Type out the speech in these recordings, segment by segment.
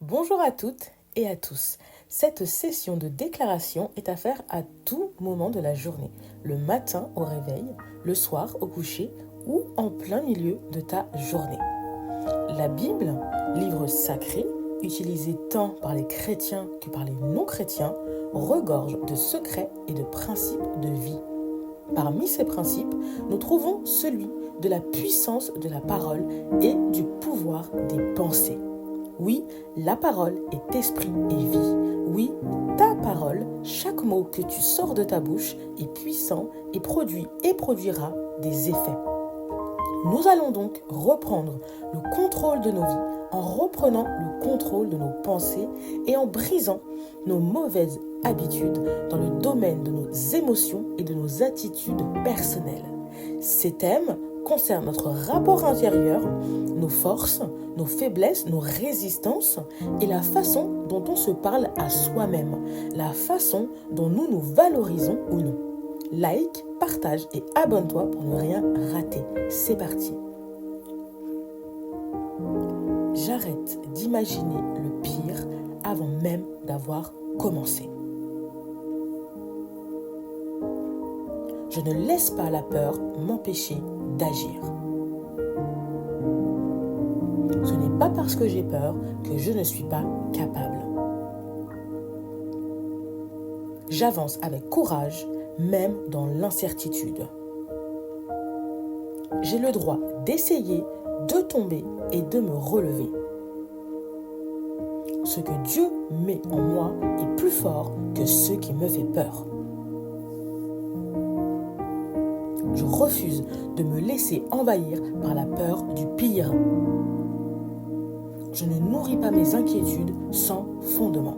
Bonjour à toutes et à tous. Cette session de déclaration est à faire à tout moment de la journée, le matin au réveil, le soir au coucher ou en plein milieu de ta journée. La Bible, livre sacré, utilisé tant par les chrétiens que par les non-chrétiens, regorge de secrets et de principes de vie. Parmi ces principes, nous trouvons celui de la puissance de la parole et du pouvoir des pensées. Oui, la parole est esprit et vie. Oui, ta parole, chaque mot que tu sors de ta bouche est puissant et produit et produira des effets. Nous allons donc reprendre le contrôle de nos vies en reprenant le contrôle de nos pensées et en brisant nos mauvaises habitudes dans le domaine de nos émotions et de nos attitudes personnelles. Ces thèmes concernent notre rapport intérieur, nos forces, nos faiblesses, nos résistances et la façon dont on se parle à soi-même, la façon dont nous nous valorisons ou non. Like, partage et abonne-toi pour ne rien rater. C'est parti. J'arrête d'imaginer le pire avant même d'avoir commencé. Je ne laisse pas la peur m'empêcher d'agir. Ce n'est pas parce que j'ai peur que je ne suis pas capable. J'avance avec courage, même dans l'incertitude. J'ai le droit d'essayer, de tomber et de me relever. Ce que Dieu met en moi est plus fort que ce qui me fait peur. Je refuse de me laisser envahir par la peur du pire. Je ne nourris pas mes inquiétudes sans fondement.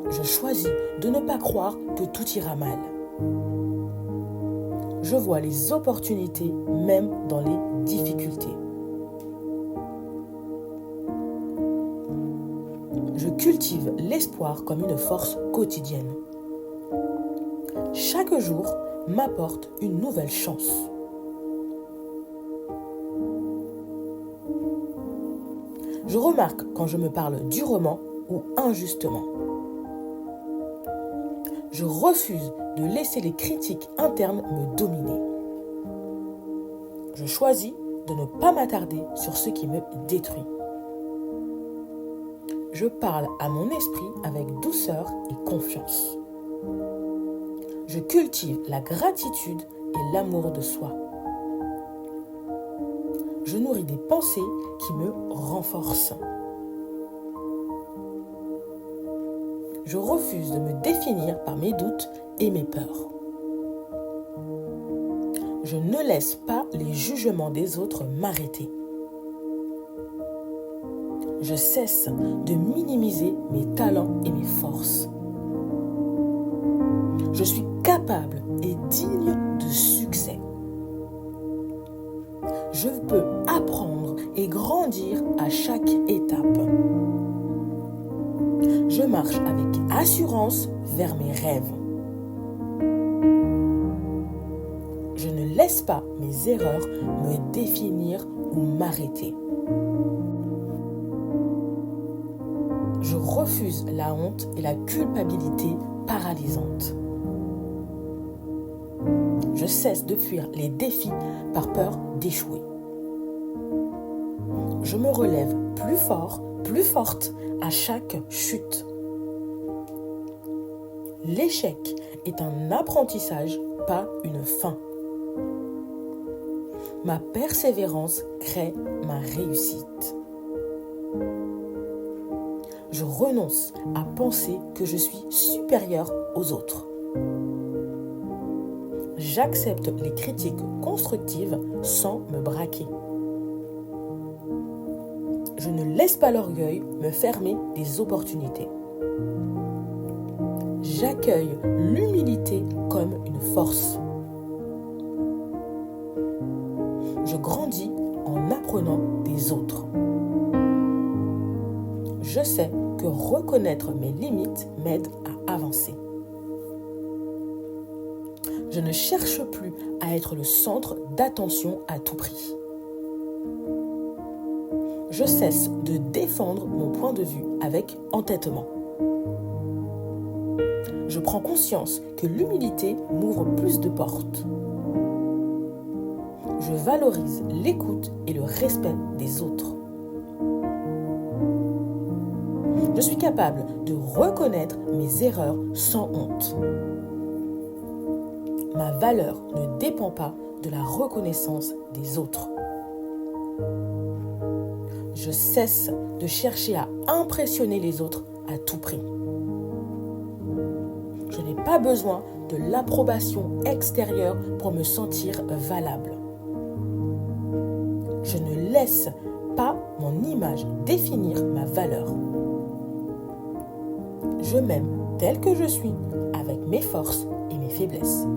Je choisis de ne pas croire que tout ira mal. Je vois les opportunités même dans les difficultés. Je cultive l'espoir comme une force quotidienne. Chaque jour m'apporte une nouvelle chance. Je remarque quand je me parle durement ou injustement. Je refuse de laisser les critiques internes me dominer. Je choisis de ne pas m'attarder sur ce qui me détruit. Je parle à mon esprit avec douceur et confiance. Je cultive la gratitude et l'amour de soi. Je nourris des pensées qui me renforcent. Je refuse de me définir par mes doutes et mes peurs. Je ne laisse pas les jugements des autres m'arrêter. Je cesse de minimiser mes talents et mes forces. Je suis capable et digne de succès. Je peux apprendre et grandir à chaque étape. Je marche avec assurance vers mes rêves. Je ne laisse pas mes erreurs me définir ou m'arrêter. Je refuse la honte et la culpabilité paralysantes. Je cesse de fuir les défis par peur d'échouer. Je me relève plus fort, plus forte à chaque chute. L'échec est un apprentissage, pas une fin. Ma persévérance crée ma réussite. Je renonce à penser que je suis supérieure aux autres. J'accepte les critiques constructives sans me braquer. Je ne laisse pas l'orgueil me fermer des opportunités. J'accueille l'humilité comme une force. Je grandis en apprenant des autres. Je sais que reconnaître mes limites m'aide à avancer. Je ne cherche plus à être le centre d'attention à tout prix. Je cesse de défendre mon point de vue avec entêtement. Je prends conscience que l'humilité m'ouvre plus de portes. Je valorise l'écoute et le respect des autres. Je suis capable de reconnaître mes erreurs sans honte. Ma valeur ne dépend pas de la reconnaissance des autres. Je cesse de chercher à impressionner les autres à tout prix. Je n'ai pas besoin de l'approbation extérieure pour me sentir valable. Je ne laisse pas mon image définir ma valeur. Je m'aime tel que je suis, avec mes forces et mes faiblesses.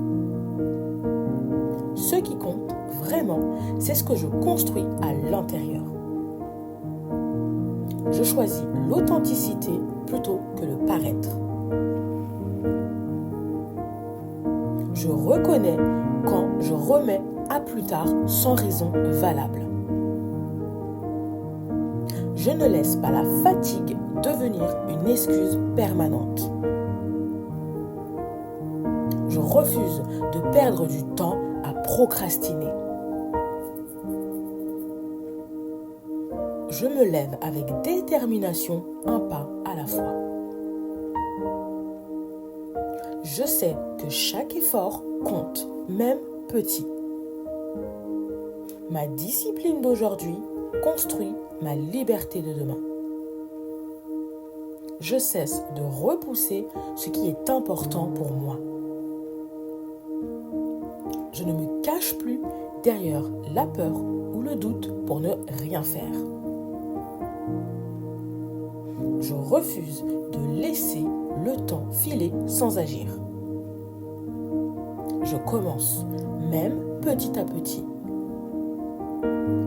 Ce qui compte vraiment, c'est ce que je construis à l'intérieur. Je choisis l'authenticité plutôt que le paraître. Je reconnais quand je remets à plus tard sans raison valable. Je ne laisse pas la fatigue devenir une excuse permanente. Je refuse de perdre du temps à procrastiner. Je me lève avec détermination, un pas à la fois. Je sais que chaque effort compte, même petit. Ma discipline d'aujourd'hui construit ma liberté de demain. Je cesse de repousser ce qui est important pour moi. Je ne me cache plus derrière la peur ou le doute pour ne rien faire. Je refuse de laisser le temps filer sans agir. Je commence, même petit à petit.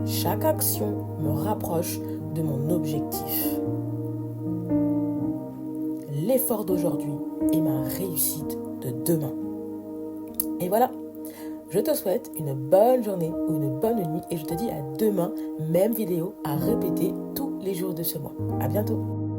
Chaque action me rapproche de mon objectif. L'effort d'aujourd'hui est ma réussite de demain. Et voilà, je te souhaite une bonne journée ou une bonne nuit et je te dis à demain, même vidéo à répéter tous les jours de ce mois. À bientôt.